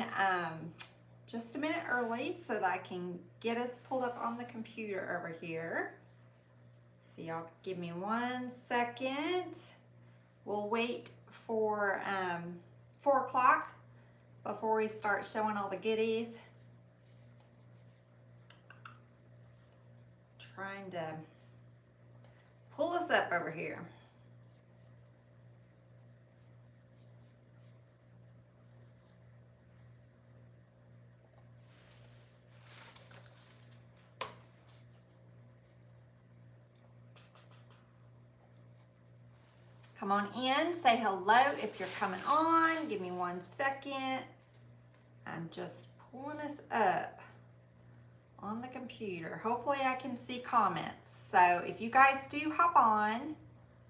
on just a minute early so that I can get us pulled up on the computer over here. So y'all give me 1 second. We'll wait for 4 o'clock before we start showing all the goodies. Trying to pull us up over here. Come on in, say hello if you're coming on. Give me 1 second. I'm just pulling us up on the computer. Hopefully I can see comments. So if you guys do hop on,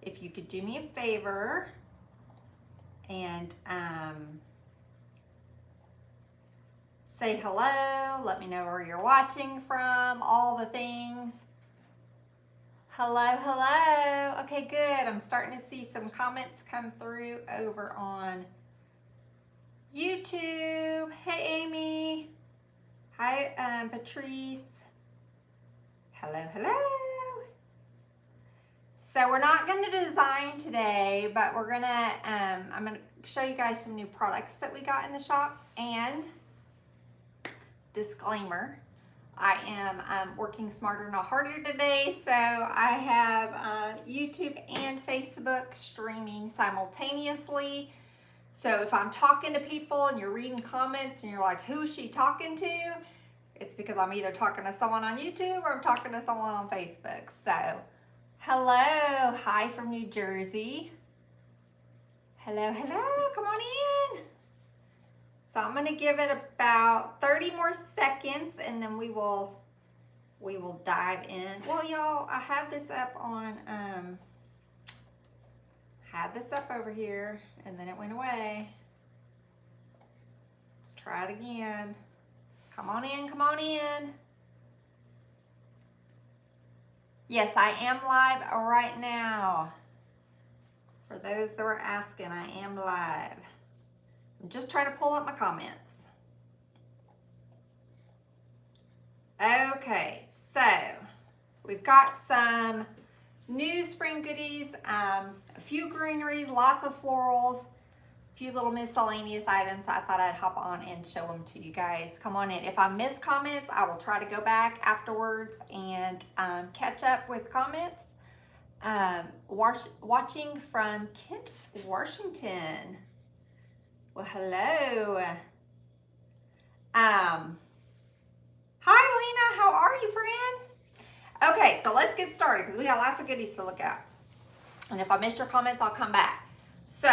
if you could do me a favor and say hello, let me know where you're watching from, all the things. Hello, hello. Okay, good. I'm starting to see some comments come through over on YouTube. Hey, Amy. Hi, Patrice. Hello, hello. So we're not going to design today, but we're going to, I'm going to show you guys some new products that we got in the shop. And disclaimer, I am working smarter, not harder today. So I have YouTube and Facebook streaming simultaneously. So if I'm talking to people and you're reading comments and you're like, who is she talking to? It's because I'm either talking to someone on YouTube or I'm talking to someone on Facebook. So hello, hi from New Jersey. Hello, hello, come on in. So I'm gonna give it about 30 more seconds and then we will dive in. Well, y'all, I had this up on, over here and then it went away. Let's try it again. Come on in, come on in. Yes, I am live right now. For those that were asking, I am live. I'm just trying to pull up my comments. Okay, so we've got some new spring goodies, a few greeneries, lots of florals, a few little miscellaneous items. So I thought I'd hop on and show them to you guys. Come on in. If I miss comments, I will try to go back afterwards and catch up with comments. Watching from Kent, Washington. Well, hello. Hi, Lena. How are you, friend? Okay, so let's get started because we got lots of goodies to look at. And if I missed your comments, I'll come back. So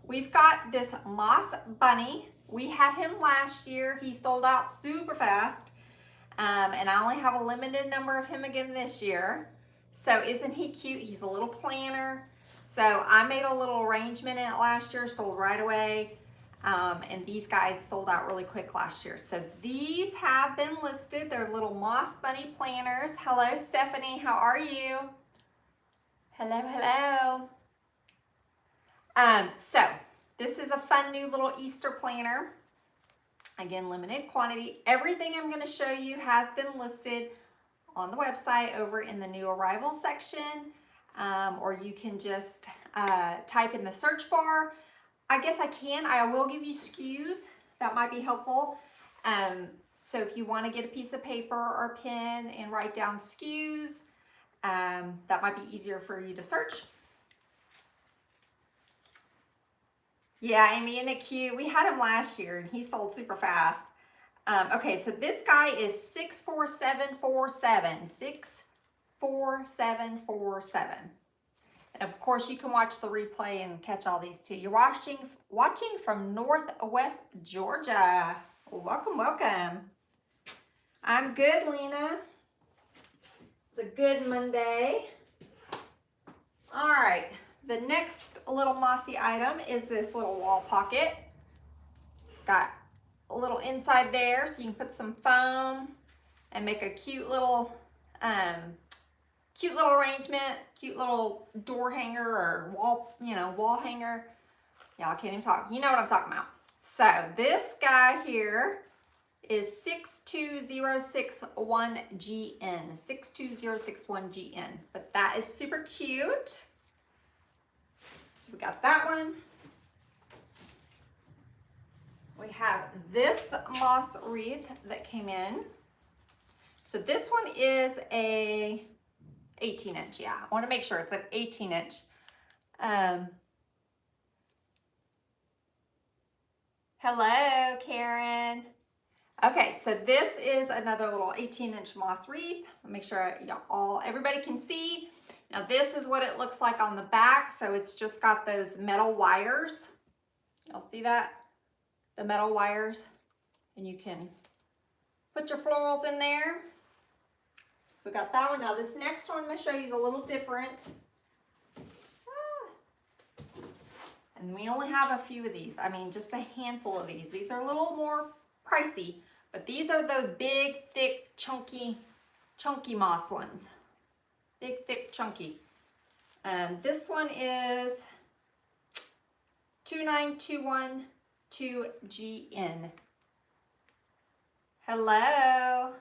we've got this moss bunny. We had him last year. He sold out super fast. And I only have a limited number of him again this year. So isn't he cute? He's a little planner. So I made a little arrangement in it last year, sold right away. And these guys sold out really quick last year. So these have been listed. They're little moss bunny planners. Hello, Stephanie. How are you? Hello, hello. So this is a fun new little Easter planner. Again, limited quantity. Everything I'm going to show you has been listed on the website over in the new arrival section. Or you can just type in the search bar. I guess I will give you SKUs. That might be helpful. So if you want to get a piece of paper or pen and write down SKUs, that might be easier for you to search. Yeah, Amy, isn't it cute? We had him last year and he sold super fast. Okay, so this guy is 64747. 64747. And of course, you can watch the replay and catch all these too. You're watching from Northwest Georgia. Welcome, welcome. I'm good, Lena. It's a good Monday. All right, the next little mossy item is this little wall pocket. It's got a little inside there so you can put some foam and make a cute little arrangement, cute little door hanger or wall hanger. Y'all can't even talk. You know what I'm talking about. So this guy here is 62061GN, 62061GN, but that is super cute. So we got that one. We have this moss wreath that came in. So this one is a 18-inch, yeah. I want to make sure it's an 18-inch. Hello, Karen. Okay, so this is another little 18-inch moss wreath. Make sure everybody can see. Now this is what it looks like on the back. So it's just got those metal wires. Y'all see that? The metal wires. And you can put your florals in there. So we got that one. Now this next one I'm going to show you is a little different. And we only have a few of these. I mean, just a handful of these. These are a little more pricey, but these are those big, thick, chunky moss ones. Big, thick, chunky. This one is 29212GN. Hello.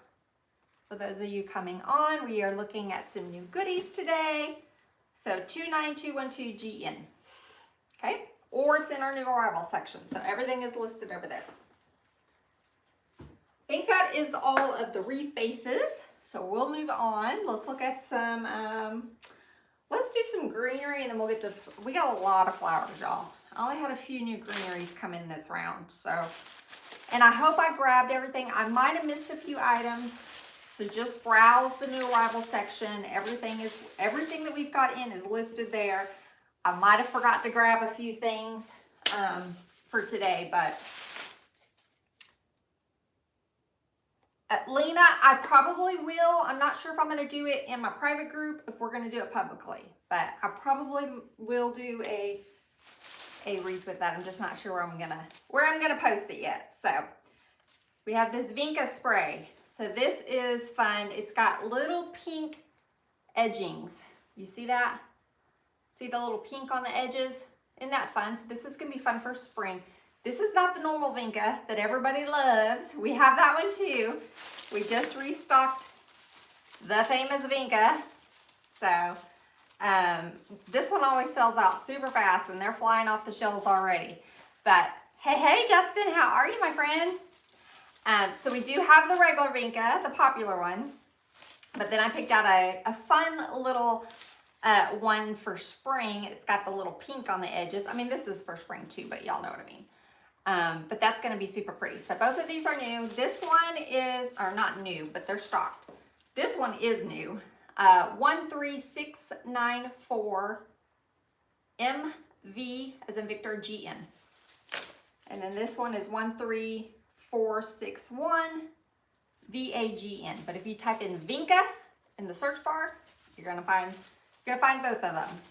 For those of you coming on, we are looking at some new goodies today. So 29212GN. Okay, or it's in our new arrival section. So everything is listed over there. I think that is all of the wreath bases. So we'll move on. Let's look at some, let's do some greenery and then we'll get to, we got a lot of flowers, y'all. I only had a few new greeneries come in this round. So, and I hope I grabbed everything. I might have missed a few items. So just browse the new arrival section. Everything that we've got in is listed there. I might have forgot to grab a few things for today, but Lena, I probably will. I'm not sure if I'm going to do it in my private group, if we're going to do it publicly, but I probably will do a wreath with that. I'm just not sure where I'm gonna post it yet. So we have this Vinca spray. So this is fun. It's got little pink edgings. You see that? See the little pink on the edges? Isn't that fun? So this is gonna be fun for spring. This is not the normal Vinca that everybody loves. We have that one too. We just restocked the famous Vinca. So this one always sells out super fast and they're flying off the shelves already. But hey Justin, how are you, my friend? So we do have the regular Vinca, the popular one. But then I picked out a fun little one for spring. It's got the little pink on the edges. I mean, this is for spring too, but y'all know what I mean. But that's going to be super pretty. So both of these are new. This one is, or not new, but they're stocked. This one is new. 13694 MV as in Victor GN. And then this one is 13461 VAGN. But if you type in Vinca in the search bar, you're gonna find both of them.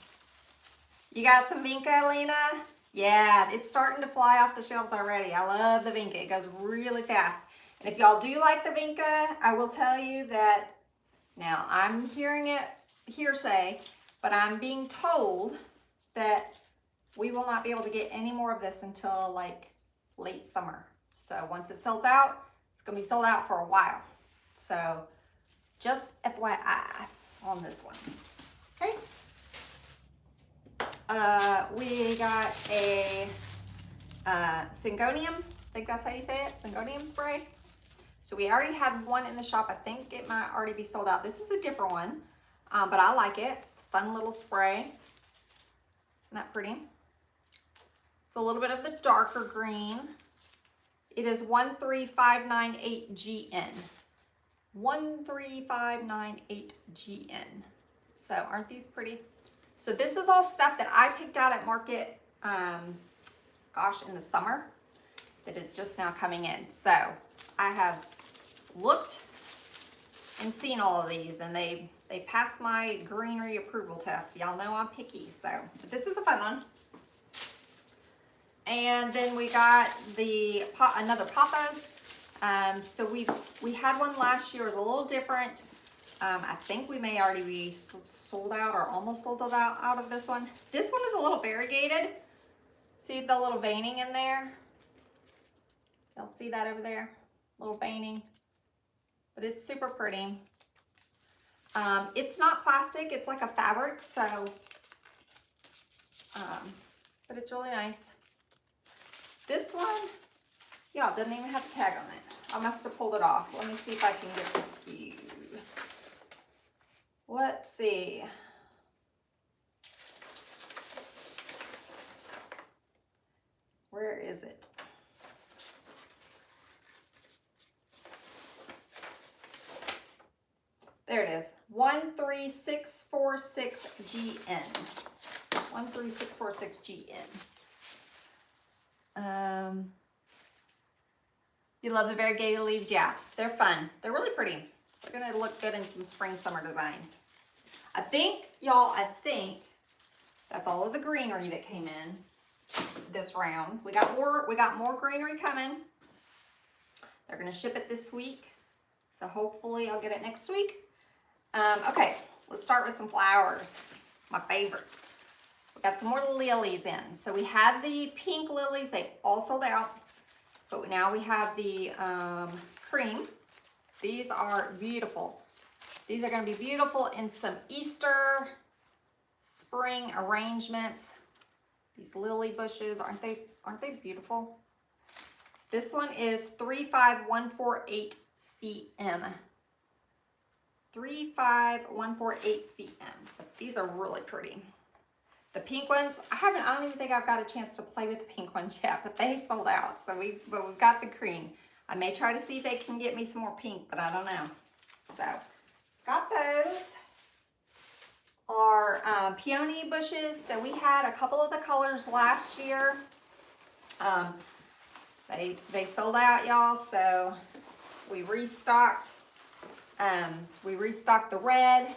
You got some Vinca, Lena? Yeah, it's starting to fly off the shelves already. I love the Vinca. It goes really fast. And if y'all do like the Vinca, I will tell you that, now I'm hearing it hearsay, but I'm being told that we will not be able to get any more of this until like late summer. So once it sells out, it's gonna be sold out for a while. So just FYI on this one, okay? We got a Syngonium, I think that's how you say it, Syngonium spray. So we already had one in the shop. I think it might already be sold out. This is a different one, but I like it. It's a fun little spray. Isn't that pretty? It's a little bit of the darker green. It is 13598GN. 13598GN. So aren't these pretty? So this is all stuff that I picked out at market, gosh, in the summer, that is just now coming in. So I have looked and seen all of these, and they passed my greenery approval test. Y'all know I'm picky, so but this is a fun one. And then we got the another pothos. So we had one last year. It was a little different. I think we may already be sold out or almost sold out of this one. This one is a little variegated. See the little veining in there? Y'all see that over there? Little veining. But it's super pretty. It's not plastic, it's like a fabric, so, but it's really nice. This one, yeah, it doesn't even have a tag on it. I must have pulled it off. Let me see if I can get the SKU. Let's see. Where is it? There it is, 13646GN. 13646GN. You love the variegated leaves? Yeah, they're fun. They're really pretty. They're gonna look good in some spring, summer designs. I think, y'all, that's all of the greenery that came in this round. We got more greenery coming. They're gonna ship it this week. So hopefully I'll get it next week. Okay, let's start with some flowers. My favorite. We got some more lilies in. So we had the pink lilies, they all sold out. But now we have the cream. These are beautiful. These are gonna be beautiful in some Easter, spring arrangements. These lily bushes, aren't they beautiful? This one is 35148CM. 35148CM. But these are really pretty. The pink ones, I don't even think I've got a chance to play with the pink ones yet, but they sold out. So we've got the cream. I may try to see if they can get me some more pink, but I don't know. So got those. Our peony bushes. So we had a couple of the colors last year. They sold out, y'all. So we restocked. We restocked the red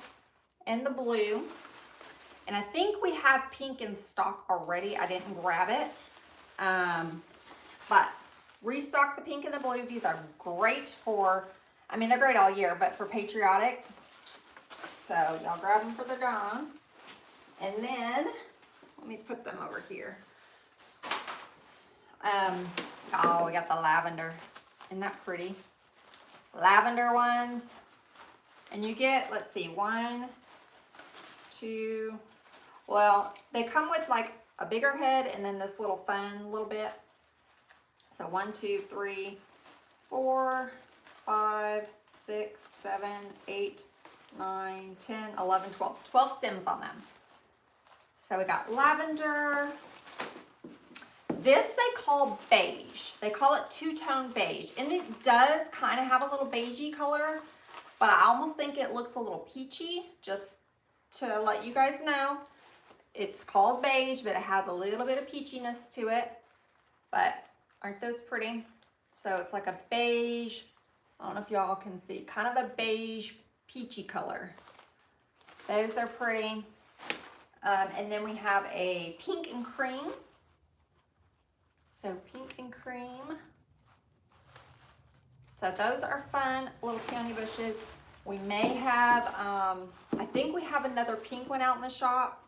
and the blue. And I think we have pink in stock already. I didn't grab it. But restock the pink and the blue. These are great for, I mean, they're great all year, but for Patriotic. So y'all grab them for the gone. And then, let me put them over here. Oh, we got the lavender. Isn't that pretty? Lavender ones. And you get, let's see, 1, 2, well, they come with like a bigger head and then this little fun little bit. So 1, 2, 3, 4, 5, 6, 7, 8, 9, 10, 11, 12. 12 stems on them. So we got lavender. This they call beige. They call it two-tone beige. And it does kind of have a little beigey color, but I almost think it looks a little peachy, just to let you guys know. It's called beige, but it has a little bit of peachiness to it. But aren't those pretty? So it's like a beige, I don't know if y'all can see, kind of a beige peachy color. Those are pretty. And then we have a pink and cream. So pink and cream. So those are fun little peony bushes. We may have, I think we have another pink one out in the shop.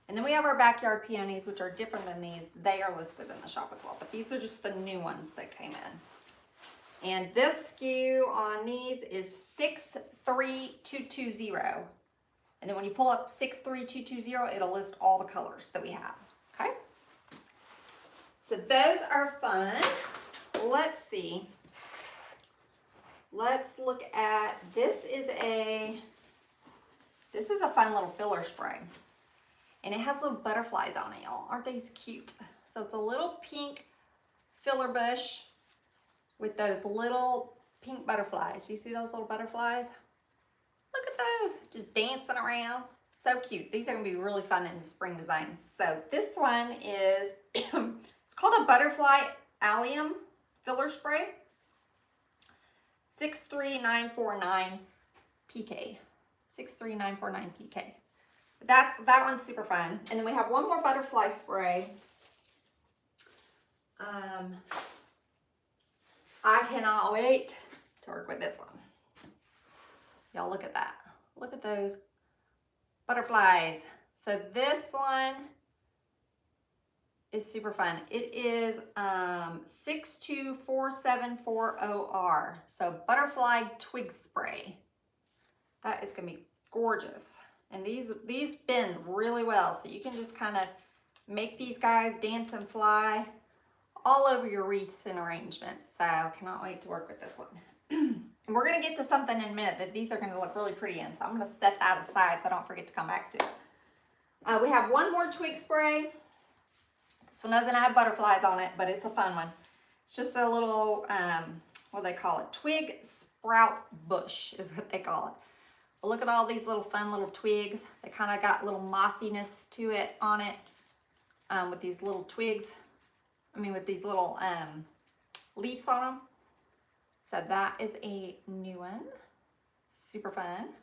And then we have our backyard peonies, which are different than these. They are listed in the shop as well, but these are just the new ones that came in. And this SKU on these is 63220. And then when you pull up 63220, it'll list all the colors that we have, okay? So those are fun. Let's see. Let's look at, this is a fun little filler spray. And it has little butterflies on it, y'all. Aren't these cute? So it's a little pink filler bush with those little pink butterflies. You see those little butterflies? Look at those, just dancing around. So cute. These are gonna be really fun in the spring design. So this one is, it's called a butterfly allium filler spray. 63949 PK. 63949 PK. That one's super fun. And then we have one more butterfly spray. I cannot wait to work with this one. Y'all look at that. Look at those butterflies. So this one, is super fun. It is 624740R. So butterfly twig spray. That is gonna be gorgeous. And these bend really well. So you can just kind of make these guys dance and fly all over your wreaths and arrangements. So cannot wait to work with this one. And we're gonna get to something in a minute that these are gonna look really pretty in. So I'm gonna set that aside so I don't forget to come back to it. We have one more twig spray. This one doesn't have butterflies on it, but it's a fun one. It's just a little, what do they call it? Twig sprout bush is what they call it. But look at all these little fun little twigs. They kind of got a little mossiness to it on it with these little twigs. With these little leaves on them. So that is a new one. Super fun.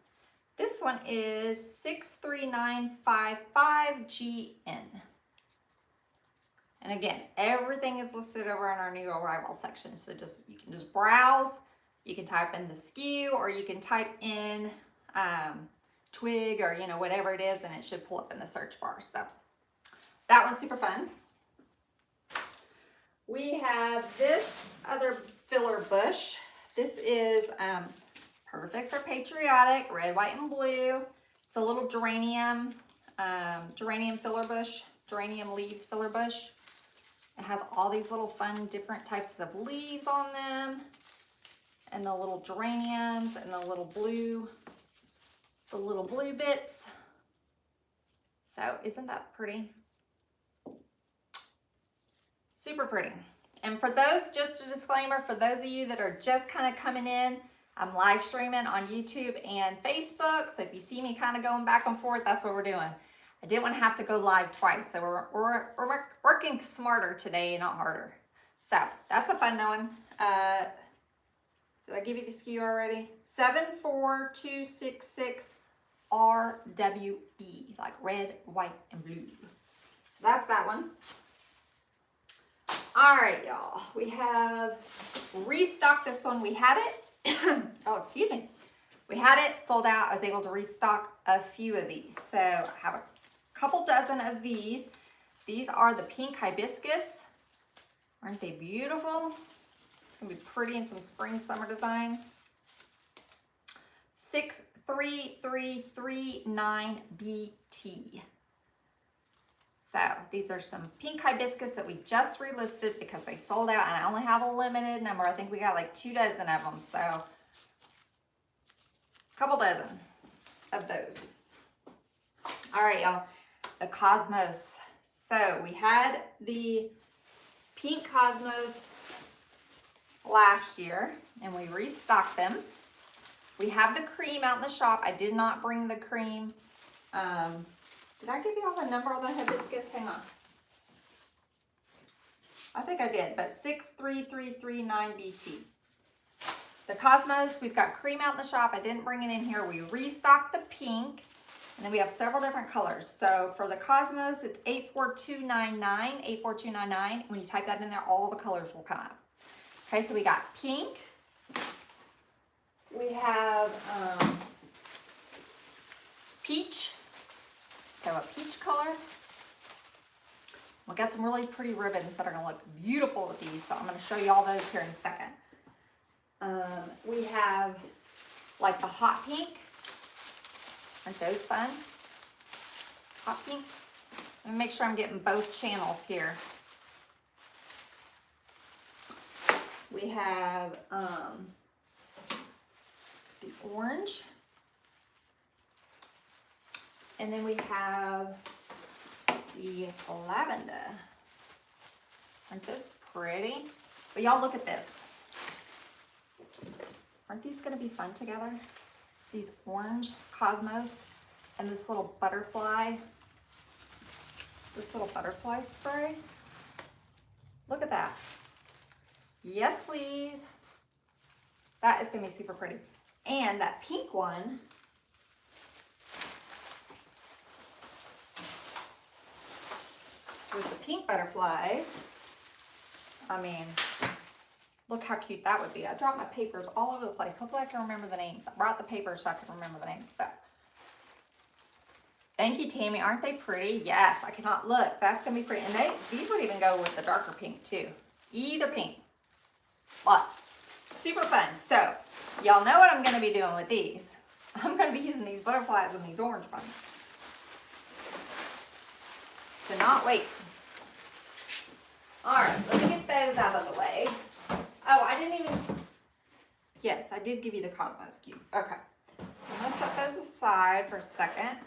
This one is 63955GN. And again, everything is listed over in our new arrival section. So you can just browse. You can type in the SKU, or you can type in twig, or whatever it is, and it should pull up in the search bar. So that one's super fun. We have this other filler bush. This is perfect for Patriotic, red, white, and blue. It's a little geranium filler bush, geranium leaves filler bush. It has all these little fun different types of leaves on them, and the little geraniums and the little blue bits. So isn't that pretty? Super pretty. And for those, just a disclaimer, for those of you that are just kind of coming in, I'm live streaming on YouTube and Facebook. So if you see me kind of going back and forth, that's what we're doing. I didn't want to have to go live twice. So we're working smarter today, not harder. So that's a fun one. Did I give you the SKU already? 74266RWB, like red, white, and blue. So that's that one. All right, y'all. We have restocked this one. We had it. Oh, excuse me. We had it sold out. I was able to restock a few of these. So I have a couple dozen of these. These are the pink hibiscus. Aren't they beautiful? It's gonna be pretty in some spring, summer designs. 63339BT. So these are some pink hibiscus that we just relisted because they sold out, and I only have a limited number. I think we got like 2 dozen of them. So a couple dozen of those. All right, y'all, the Cosmos. So we had the pink Cosmos last year and we restocked them. We have the cream out in the shop. I did not bring the cream. Did I give you all the number on the hibiscus? Hang on. I think I did, but 63339BT. The Cosmos, we've got cream out in the shop. I didn't bring it in here. We restocked the pink, and then we have several different colors. So for the Cosmos, it's 84299, 84299. When you type that in there, all the colors will come up. Okay, so we got pink. We have peach. So a peach color. We've got some really pretty ribbons that are going to look beautiful with these. So I'm going to show you all those here in a second. We have like the hot pink. Aren't those fun? Hot pink. Let me make sure I'm getting both channels here. We have the orange. And then we have the lavender. Aren't those pretty? But y'all look at this. Aren't these gonna be fun together? These orange Cosmos and this little butterfly spray. Look at that. Yes, please. That is gonna be super pretty. And that pink one, with the pink butterflies, I mean, look how cute that would be. I dropped my papers all over the place. Hopefully I can remember the names. I brought the papers so I can remember the names. But Thank you, Tammy. Aren't they pretty? Yes, I cannot look. That's gonna be pretty. And these would even go with the darker pink too. Either pink. But super fun. So y'all know what I'm gonna be doing with these. I'm gonna be using these butterflies and these orange ones. Cannot wait. All right, let me get those out of the way. Oh, I didn't even, yes, I did give you the Cosmos cube. Okay, so I'm gonna set those aside for a second.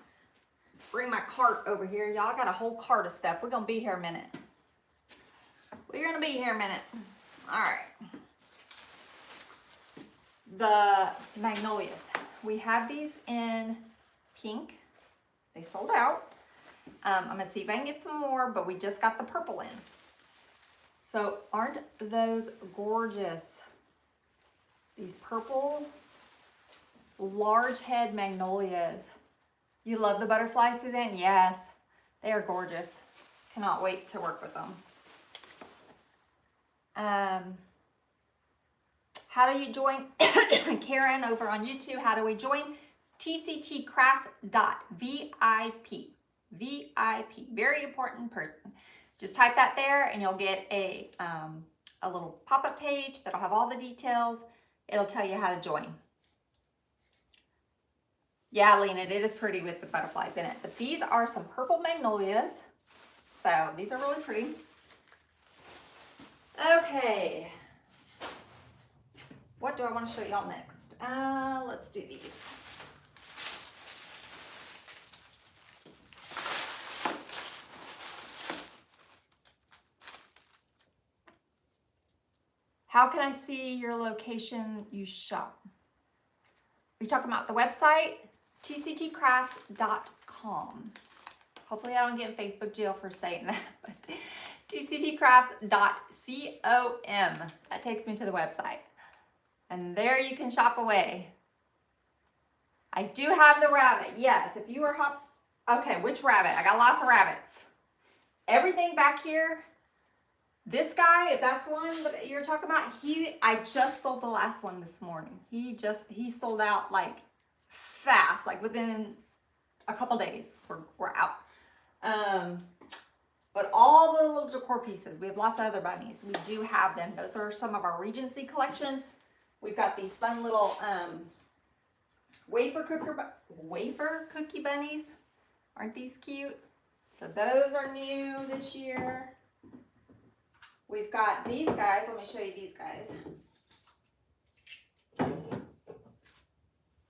Bring my cart over here. Y'all got a whole cart of stuff. We're gonna be here a minute. We're gonna be here a minute. All right. The magnolias. We have these in pink. They sold out. I'm gonna see if I can get some more, but we just got the purple in. So aren't those gorgeous? These purple large head magnolias. You love the butterflies, Suzanne? Yes, they are gorgeous. Cannot wait to work with them. How do you join? Karen over on YouTube, how do we join? TCT Crafts.VIP. VIP, very important person. Just type that there and you'll get a little pop-up page that'll have all the details. It'll tell you how to join. Yeah, Lena, it is pretty with the butterflies in it. But these are some purple magnolias. So these are really pretty. Okay. What do I want to show y'all next? Let's do these. How can I see your location you shop? Are you talking about the website? tctcrafts.com. Hopefully I don't get in Facebook jail for saying that, but tctcrafts.com. That takes me to the website. And there you can shop away. I do have the rabbit. Yes, if you are okay, which rabbit? I got lots of rabbits. Everything back here, this guy, if that's the one that you're talking about, I just sold the last one this morning. He sold out like fast, like within a couple days, we're out. But all the little decor pieces, we have lots of other bunnies. We do have them. Those are some of our Regency collection. We've got these fun little wafer cookie bunnies. Aren't these cute? So those are new this year. We've got these guys. Let me show you these guys.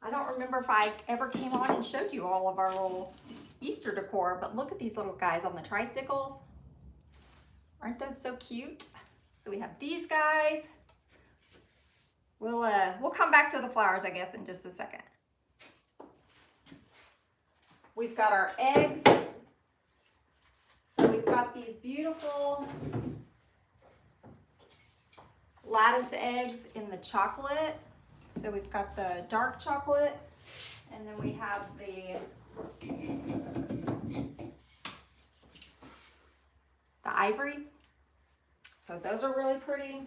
I don't remember if I ever came on and showed you all of our little Easter decor, but look at these little guys on the tricycles. Aren't those so cute? So we have these guys. We'll come back to the flowers, I guess, in just a second. We've got our eggs. So we've got these beautiful lattice eggs in the chocolate. So we've got the dark chocolate, and then we have the ivory. So those are really pretty.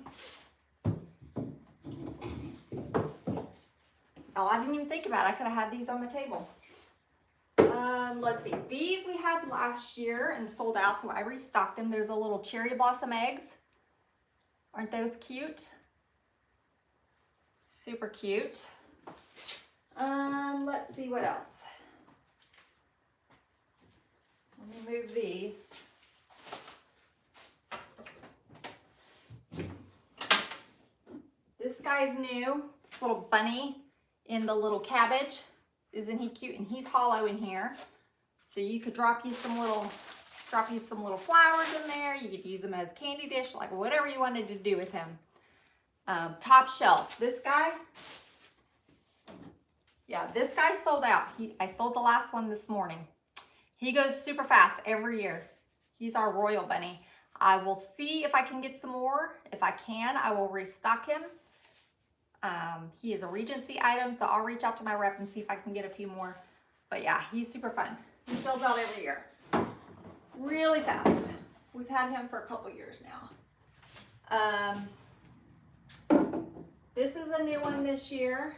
Oh, I didn't even think about it. I could have had these on my table. Let's see. These we had last year and sold out, so I restocked them. They're the little cherry blossom eggs. Aren't those cute? Super cute. Let's see what else. Let me move these. This guy's new. This little bunny in the little cabbage. Isn't he cute? And he's hollow in here. So you could drop you some little flowers in there. You could use them as candy dish, like whatever you wanted to do with him. Top shelf. This guy, yeah, this guy sold out. I sold the last one this morning. He goes super fast every year. He's our royal bunny. I will see if I can get some more. If I can, I will restock him. He is a Regency item, so I'll reach out to my rep and see if I can get a few more. But yeah, he's super fun. He sells out every year. Really fast. We've had him for a couple years now. This is a new one this year.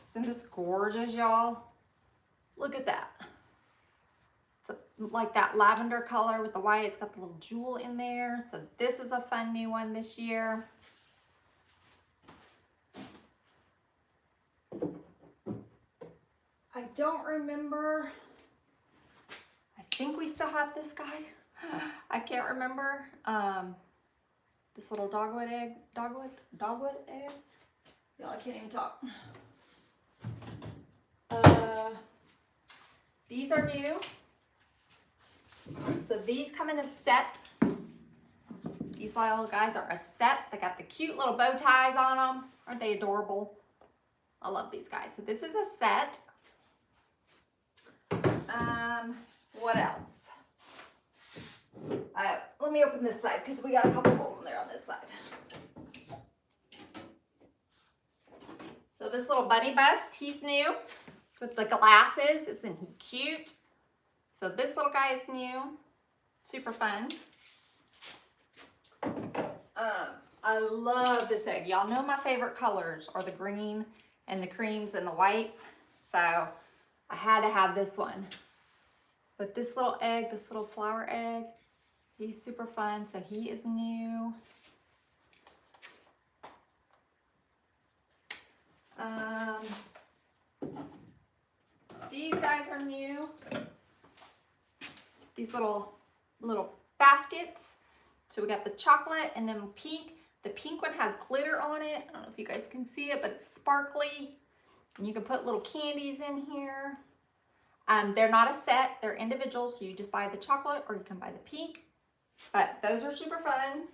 Isn't this gorgeous, y'all? Look at that. like that lavender color with the white. It's got the little jewel in there. So this is a fun new one this year. I don't remember. I think we still have this guy. I can't remember. This little dogwood egg. Dogwood egg? Y'all, I can't even talk. These are new. So these come in a set. These little guys are a set. They got the cute little bow ties on them. Aren't they adorable? I love these guys. So this is a set. What else? Let me open this side because we got a couple of them there on this side. So this little bunny bust, he's new with the glasses. Isn't he cute? So this little guy is new. Super fun. I love this egg. Y'all know my favorite colors are the green and the creams and the whites. So I had to have this one. But this little egg, this little flower egg, he's super fun. So he is new. These guys are new. These little baskets. So we got the chocolate and then pink. The pink one has glitter on it. I don't know if you guys can see it, but it's sparkly. And you can put little candies in here. They're not a set, they're individual, so you just buy the chocolate or you can buy the pink. But those are super fun.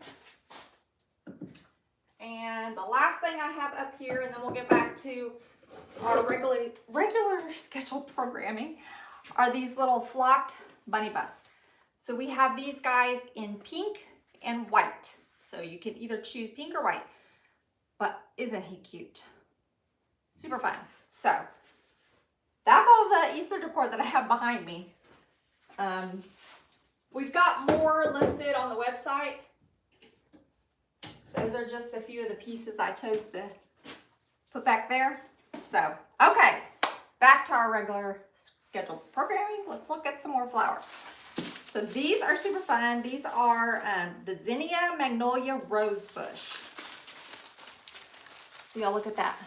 And the last thing I have up here, and then we'll get back to our regular scheduled programming, are these little flocked bunny busts. So we have these guys in pink and white. So you can either choose pink or white. But isn't he cute? Super fun. So that's all the Easter decor that I have behind me. We've got more listed on the website. Those are just a few of the pieces I chose to put back there. So, okay, back to our regular scheduled programming. Let's look at some more flowers. So these are super fun. These are the Zinnia Magnolia Rose Bush. So y'all look at that.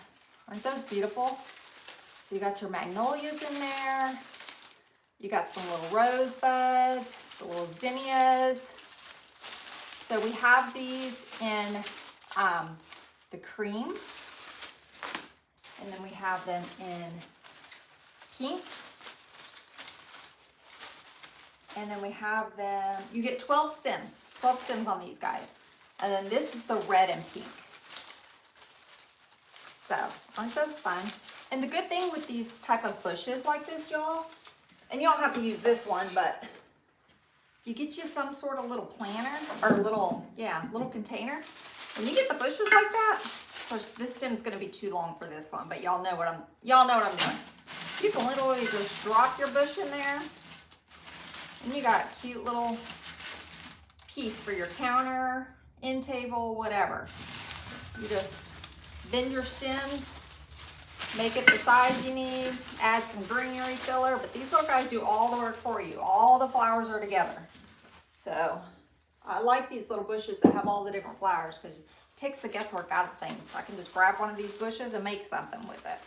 Aren't those beautiful? So you got your magnolias in there. You got some little rosebuds, the little zinnias. So we have these in the cream. And then we have them in pink. And then we have them, you get 12 stems on these guys. And then this is the red and pink. So, aren't those fun? And the good thing with these type of bushes like this, y'all, and you don't have to use this one, but you get you some sort of little planter or little container. When you get the bushes like that, of course this stem's gonna be too long for this one, but y'all know what I'm doing. You can literally just drop your bush in there, and you got a cute little piece for your counter, end table, whatever. You just bend your stems, make it the size you need, add some greenery filler, but these little guys do all the work for you. All the flowers are together. So I like these little bushes that have all the different flowers because it takes the guesswork out of things. I can just grab one of these bushes and make something with it.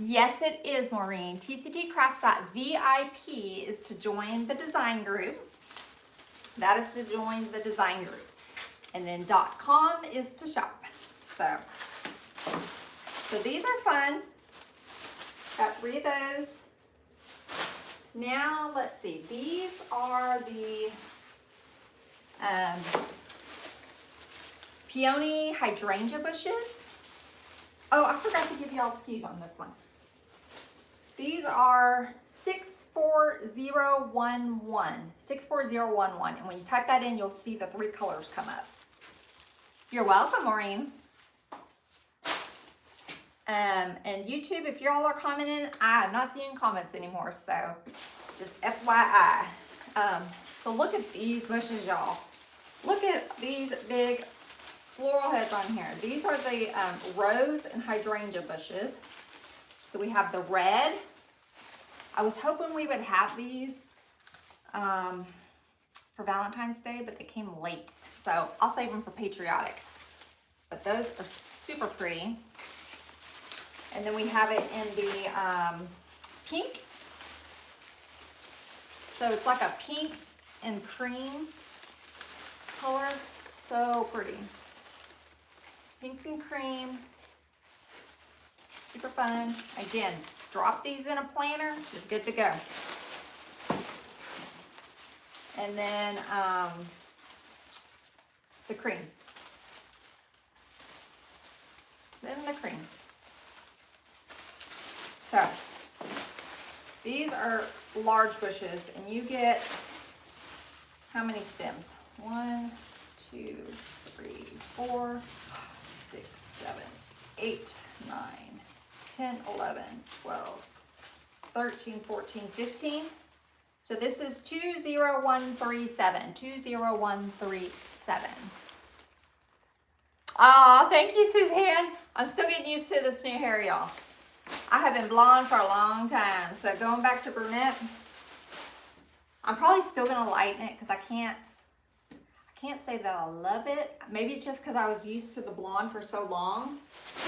Yes, it is, Maureen. TCT Crafts.VIP is to join the design group. That is to join the design group. And then .com is to shop. So these are fun. Got 3 of those. Now, let's see. These are the peony hydrangea bushes. Oh, I forgot to give y'all SKUs on this one. These are 64011. 64011. And when you type that in, you'll see the 3 colors come up. You're welcome, Maureen. And YouTube, if y'all are commenting, I'm not seeing comments anymore, so just FYI. So look at these bushes, y'all. Look at these big floral heads on here. These are the rose and hydrangea bushes. So we have the red. I was hoping we would have these for Valentine's Day, but they came late. So I'll save them for Patriotic. But those are super pretty. And then we have it in the pink. So it's like a pink and cream color. So pretty. Pink and cream. Super fun. Again, drop these in a planner. You're good to go. And then the cream. Then the cream. So these are large bushes, and you get how many stems? 1, 2, 3, 4, 6, 7, 8, 9, 10, 11, 12, 13, 14, 15. So this is 20137. 20137. Oh, thank you, Suzanne. I'm still getting used to this new hair, y'all. I have been blonde for a long time, so going back to brunette, I'm probably still gonna lighten it because I can't say that I love it. Maybe it's just because I was used to the blonde for so long.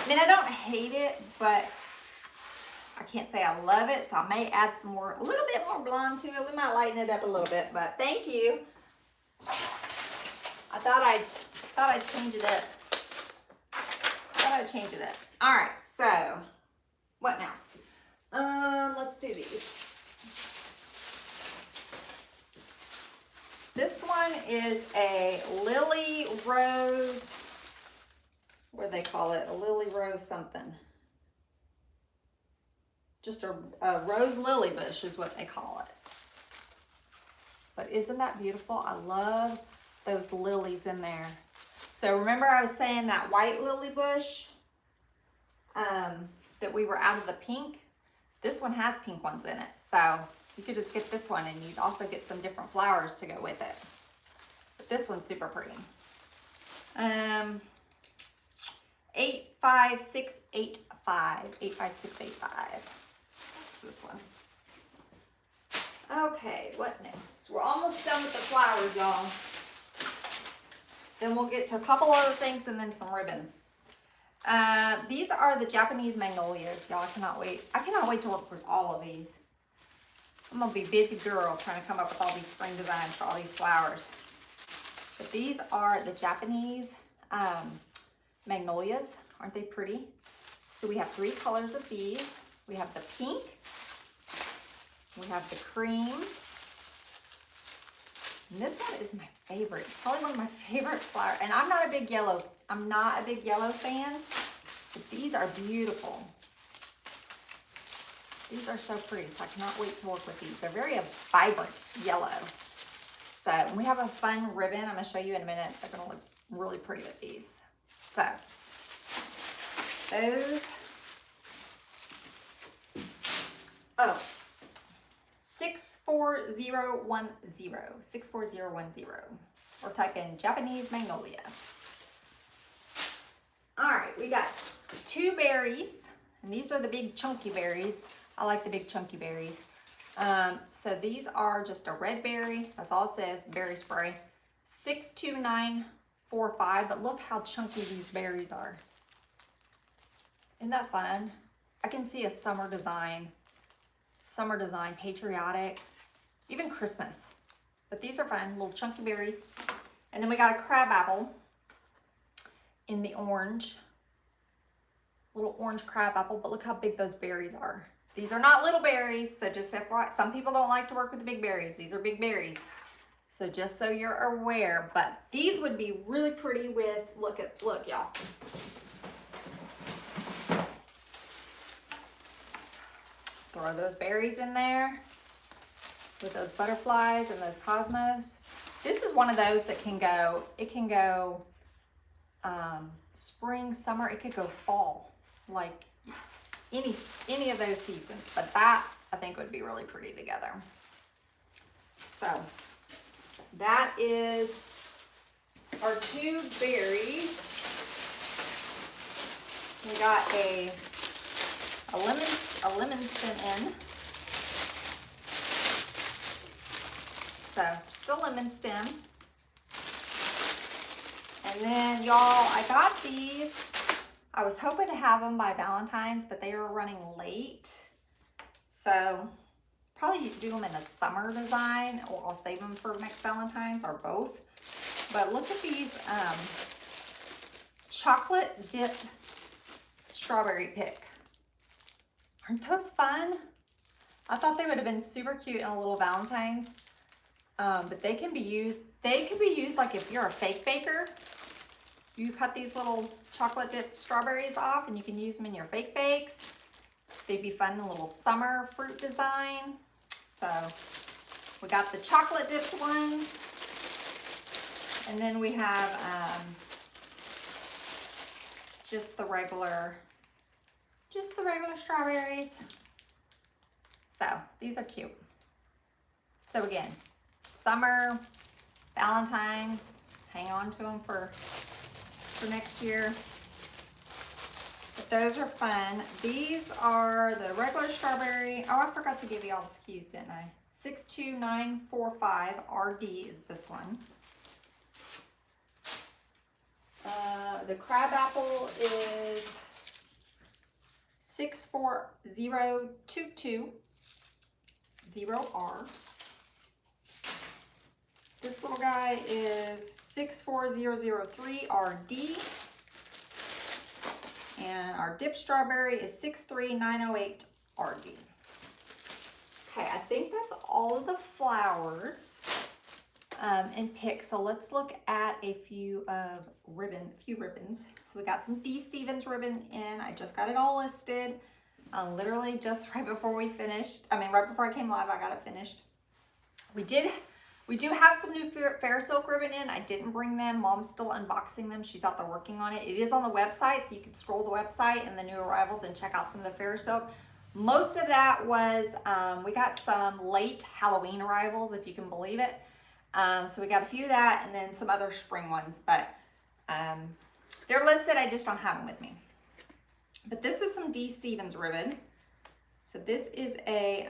I mean, I don't hate it, but I can't say I love it, so I may add some more, a little bit more blonde to it. We might lighten it up a little bit, but thank you. I thought I'd change it up. All right, so what now? Let's do these. This one is a lily rose. What do they call it? A lily rose something. Just a rose lily bush is what they call it. But isn't that beautiful? I love those lilies in there. So remember I was saying that white lily bush that we were out of the pink? This one has pink ones in it. So you could just get this one and you'd also get some different flowers to go with it. But this one's super pretty. 85685. 85685. This one. Okay, what next? We're almost done with the flowers, y'all. Then we'll get to a couple other things and then some ribbons. These are the Japanese magnolias, y'all. I cannot wait. I cannot wait to work with all of these. I'm gonna be a busy girl trying to come up with all these spring designs for all these flowers. But these are the Japanese magnolias. Aren't they pretty? So we have 3 colors of these. We have the pink, we have the cream, and this one is my favorite. It's probably one of my favorite flowers. And I'm not a big yellow fan, but these are beautiful. These are so pretty, so I cannot wait to work with these. They're very vibrant yellow. So we have a fun ribbon. I'm gonna show you in a minute. They're gonna look really pretty with these. So those. Oh, 64010, 64010, or type in Japanese magnolia. All right, we got 2 berries, and these are the big chunky berries. I like the big chunky berries. So these are just a red berry. That's all it says, berry spray. 62945, but look how chunky these berries are. Isn't that fun? I can see a summer design, Patriotic, even Christmas. But these are fun, little chunky berries. And then we got a crab apple in the orange, little orange crab apple, but look how big those berries are. These are not little berries, so just FYI, some people don't like to work with the big berries. These are big berries. So just so you're aware, but these would be really pretty with, look y'all. Throw those berries in there with those butterflies and those cosmos. This is one of those that can go, it can go spring, summer, it could go fall, like any of those seasons, but that I think would be really pretty together. So that is our 2 berries. We got a a lemon stem in. So just a lemon stem. And then y'all, I got these. I was hoping to have them by Valentine's, but they were running late. So probably do them in a summer design, or I'll save them for next Valentine's, or both. But look at these chocolate dip strawberry pick. Aren't those fun? I thought they would have been super cute in a little Valentine's. But they can be used like if you're a fake baker. You cut these little chocolate dip strawberries off and you can use them in your fake bakes. They'd be fun in a little summer fruit design. So we got the chocolate dipped ones. And then we have just the regular strawberries. So these are cute. So again, summer, Valentine's, hang on to them for next year. But those are fun. These are the regular strawberry. Oh, I forgot to give you all the SKUs, didn't I? 62945 RD is this one. The crab apple is 64022 0R. This little guy is 64003 RD. And our dip strawberry is 63908 RD. Okay, I think that's all of the flowers and picks. So let's look at a few ribbons. So we got some D. Stevens ribbon in. I just got it all listed. Literally just right before we finished. Right before I came live, I got it finished. We do have some new Fair Silk ribbon in. I didn't bring them. Mom's still unboxing them. She's out there working on it. It is on the website, so you can scroll the website and the new arrivals and check out some of the Fair Silk. Most of that was, we got some late Halloween arrivals, if you can believe it. So we got a few of that and then some other spring ones, but they're listed. I just don't have them with me. But this is some D. Stevens ribbon. So this is a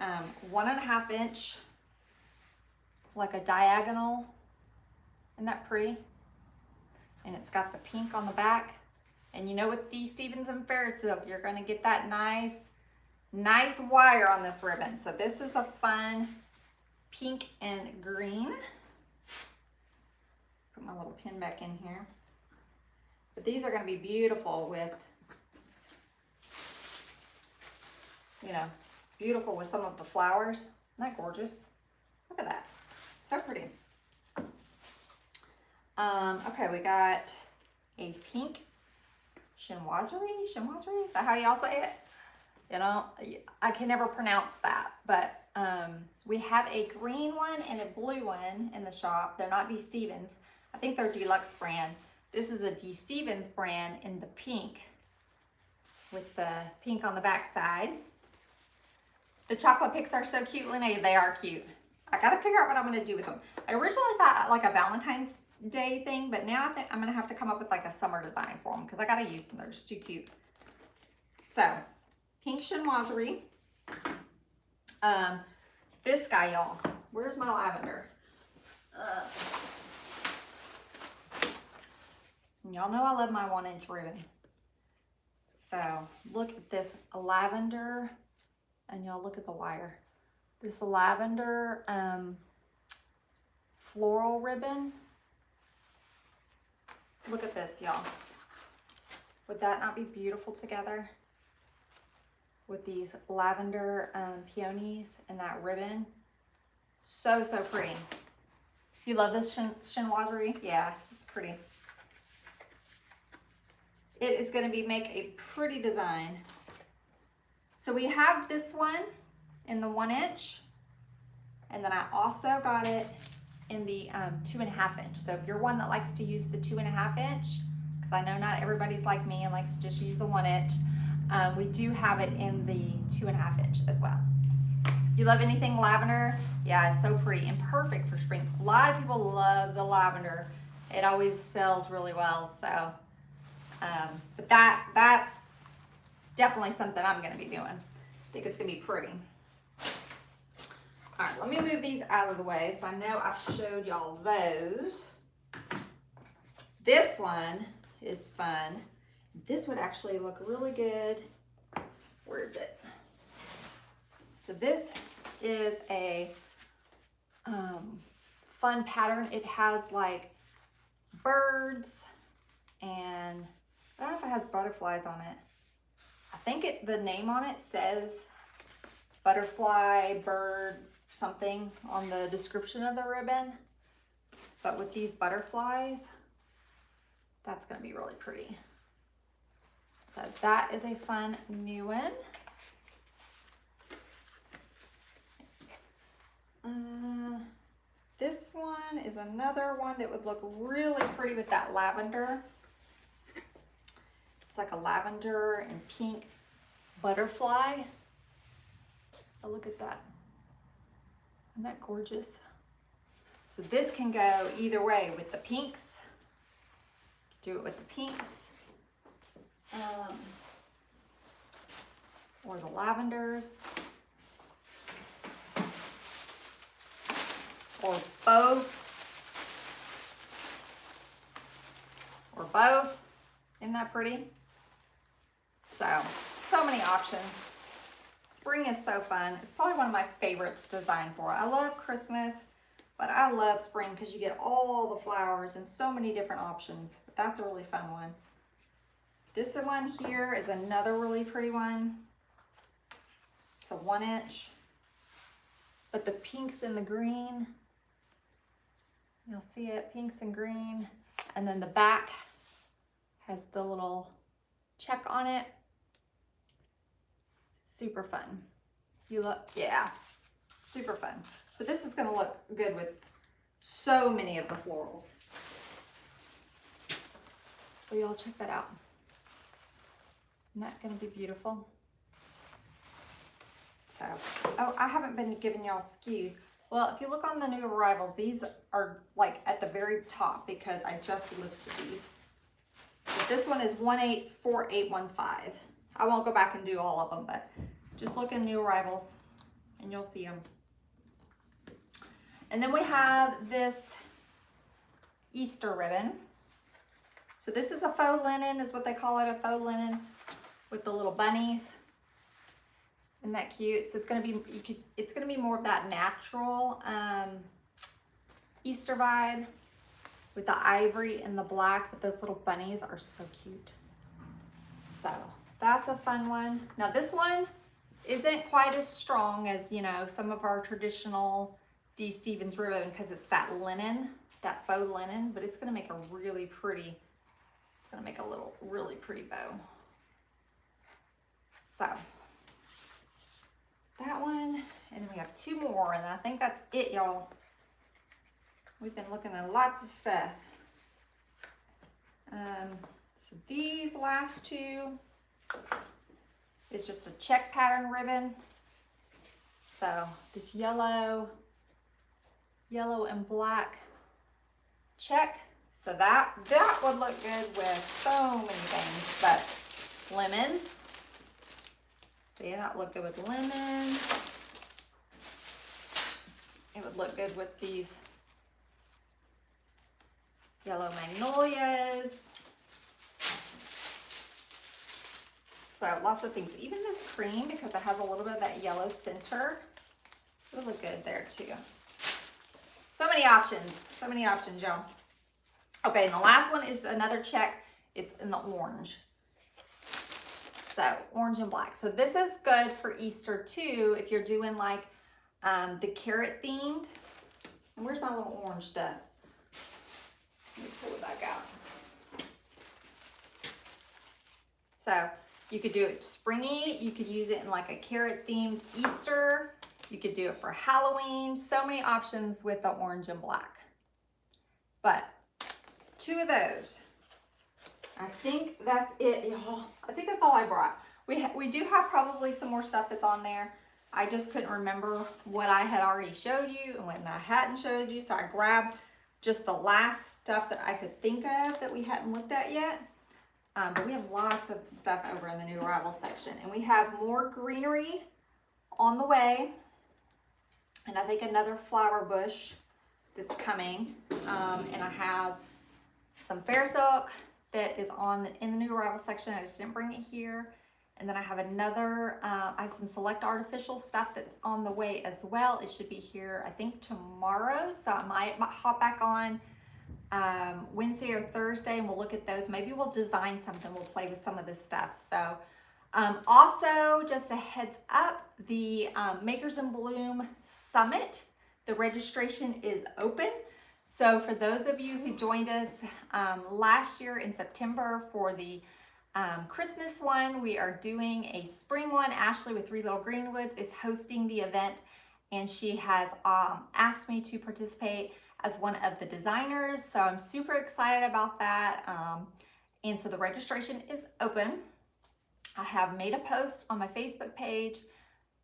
1.5 inch, like a diagonal. Isn't that pretty? And it's got the pink on the back. And you know, with D. Stevens and Fair Silk, you're gonna get that nice wire on this ribbon. So this is a fun pink and green. Put my little pin back in here. But these are gonna be beautiful with, you know, beautiful with some of the flowers. Isn't that gorgeous? Look at that. So pretty. Okay, we got a pink chinoiserie. Is that how y'all say it? You know, I can never pronounce that, but we have a green one and a blue one in the shop. They're not D. Stevens. I think they're Deluxe brand. This is a D. Stevens brand in the pink with the pink on the back side. The chocolate picks are so cute, Lene. They are cute. I gotta figure out what I'm gonna do with them. I originally thought like a Valentine's Day thing, but now I think I'm gonna have to come up with like a summer design for them because I gotta use them. They're just too cute. So, pink chinoiserie. This guy, y'all. Where's my lavender? Y'all know I love my 1 inch ribbon. So, look at this lavender. And y'all look at the wire. This lavender floral ribbon. Look at this, y'all. Would that not be beautiful together? With these lavender peonies and that ribbon. So pretty. You love this chinoiserie? Yeah, it's pretty. It is gonna make a pretty design. So we have this one in the 1 inch, and then I also got it in the 2.5 inch. So if you're one that likes to use the 2.5 inch, because I know not everybody's like me and likes to just use the 1 inch, we do have it in the 2.5 inch as well. You love anything lavender? Yeah, it's so pretty and perfect for spring. A lot of people love the lavender. It always sells really well. So, but that's definitely something I'm gonna be doing. I think it's gonna be pretty. All right, let me move these out of the way. So I know I've showed y'all those. This one is fun. This would actually look really good. Where is it? So this is a fun pattern. It has like birds and I don't know if it has butterflies on it. I think the name on it says butterfly, bird, something on the description of the ribbon. But with these butterflies, that's gonna be really pretty. So that is a fun new one. This one is another one that would look really pretty with that lavender. It's like a lavender and pink butterfly. Oh, look at that. Isn't that gorgeous? So this can go either way with the pinks. Do it with the pinks. Or the lavenders. Or both. Or both. Isn't that pretty? So many options. Spring is so fun. It's probably one of my favorites to design for. I love Christmas, but I love spring because you get all the flowers and so many different options. But that's a really fun one. This one here is another really pretty one. It's a 1-inch, but the pinks and the green, you'll see it, pinks and green. And then the back has the little check on it. Super fun. You look, yeah, super fun. So this is gonna look good with so many of the florals. Will y'all check that out? Isn't that gonna be beautiful? So, oh, I haven't been giving y'all SKUs. Well, if you look on the new arrivals, these are like at the very top because I just listed these. But this one is 184815. I won't go back and do all of them, but just look in new arrivals and you'll see them. And then we have this Easter ribbon. So this is a faux linen, is what they call it, a faux linen with the little bunnies. Isn't that cute? So it's gonna be, it's gonna be more of that natural Easter vibe with the ivory and the black, but those little bunnies are so cute. So that's a fun one. Now this one isn't quite as strong as, you know, some of our traditional D. Stevens ribbon because it's that linen, that faux linen, but it's gonna make a really pretty, it's gonna make a little really pretty bow. So that one, and then we have 2 more, and I think that's it, y'all. We've been looking at lots of stuff. So these last 2 is just a check pattern ribbon. So this yellow and black check. So that would look good with so many things, but lemons. See, that would look good with lemons. It would look good with these yellow magnolias. So lots of things. Even this cream, because it has a little bit of that yellow center, it would look good there too. So many options, y'all. Okay, and the last one is another check. It's in the orange. So orange and black. So this is good for Easter too, if you're doing like the carrot themed. And where's my little orange stuff? Let me pull it back out. So you could do it springy. You could use it in like a carrot themed Easter. You could do it for Halloween. So many options with the orange and black. But 2 of those. I think that's it, y'all. I think that's all I brought. We do have probably some more stuff that's on there. I just couldn't remember what I had already showed you and what I hadn't showed you. So I grabbed just the last stuff that I could think of that we hadn't looked at yet. But we have lots of stuff over in the new arrival section. And we have more greenery on the way. And I think another flower bush that's coming. And I have some Ferris oak that is in the new arrival section. I just didn't bring it here. And then I have another, I have some select artificial stuff that's on the way as well. It should be here, I think, tomorrow. So I might hop back on Wednesday or Thursday and we'll look at those. Maybe we'll design something. We'll play with some of this stuff. So also, just a heads up, the Makers in Bloom Summit, the registration is open. So for those of you who joined us last year in September for the Christmas one, we are doing a spring one. Ashley with 3 Little Greenwoods is hosting the event, and she has asked me to participate as one of the designers. So I'm super excited about that. And so the registration is open. I have made a post on my Facebook page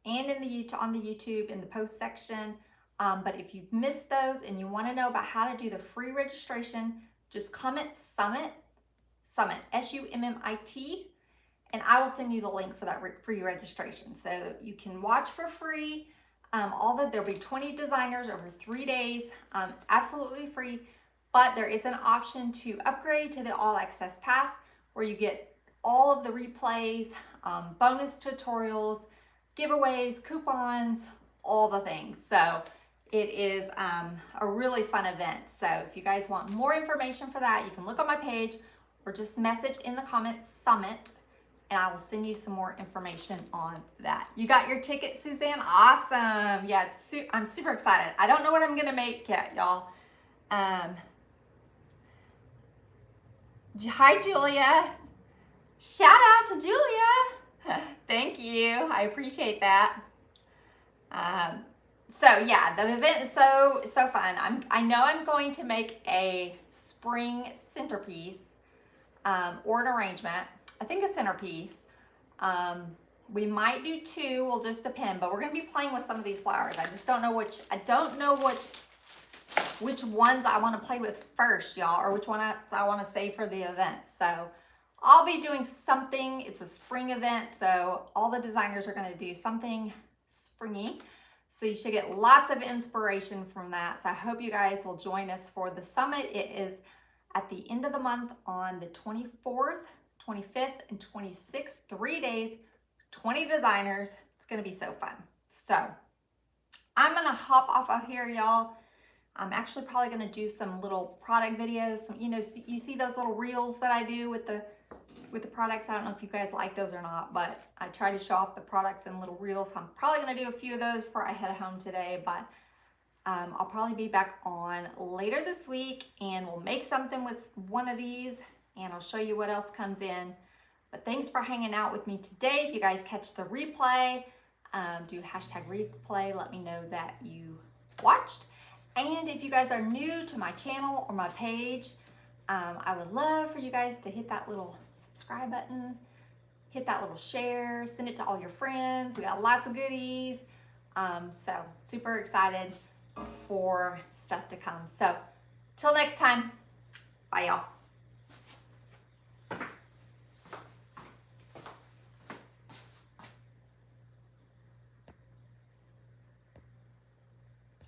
and on the YouTube in the post section. But if you've missed those and you want to know about how to do the free registration, just comment Summit, SUMMIT, and I will send you the link for that free registration. So you can watch for free. There'll be 20 designers over 3 days. It's absolutely free, but there is an option to upgrade to the All Access Pass where you get all of the replays, bonus tutorials, giveaways, coupons, all the things. So it is a really fun event. So if you guys want more information for that, you can look on my page or just message in the comments Summit, and I will send you some more information on that. You got your ticket, Suzanne? Awesome. Yeah, I'm super excited. I don't know what I'm gonna make yet, y'all. Hi, Julia. Shout out to Julia. Thank you. I appreciate that. So yeah, the event is so fun. I know I'm going to make a spring centerpiece or an arrangement. I think a centerpiece. We might do 2. Will just depend. But we're going to be playing with some of these flowers. I just don't know which. I don't know which ones I want to play with first, y'all, or which one I want to save for the event. So I'll be doing something. It's a spring event, so all the designers are going to do something springy. So you should get lots of inspiration from that. So I hope you guys will join us for the summit. It is at the end of the month on the 24th, 25th, and 26th. 3 days, 20 designers. It's going to be so fun. So I'm going to hop off of here, y'all. I'm actually probably going to do some little product videos. You see those little reels that I do with the products. I don't know if you guys like those or not, but I try to show off the products in little reels. I'm probably going to do a few of those before I head home today, but I'll probably be back on later this week, and we'll make something with one of these, and I'll show you what else comes in. But thanks for hanging out with me today. If you guys catch the replay, do #replay. Let me know that you watched. And if you guys are new to my channel or my page, I would love for you guys to hit that little subscribe button, hit that little share, send it to all your friends. We got lots of goodies. So super excited for stuff to come. So till next time, bye y'all.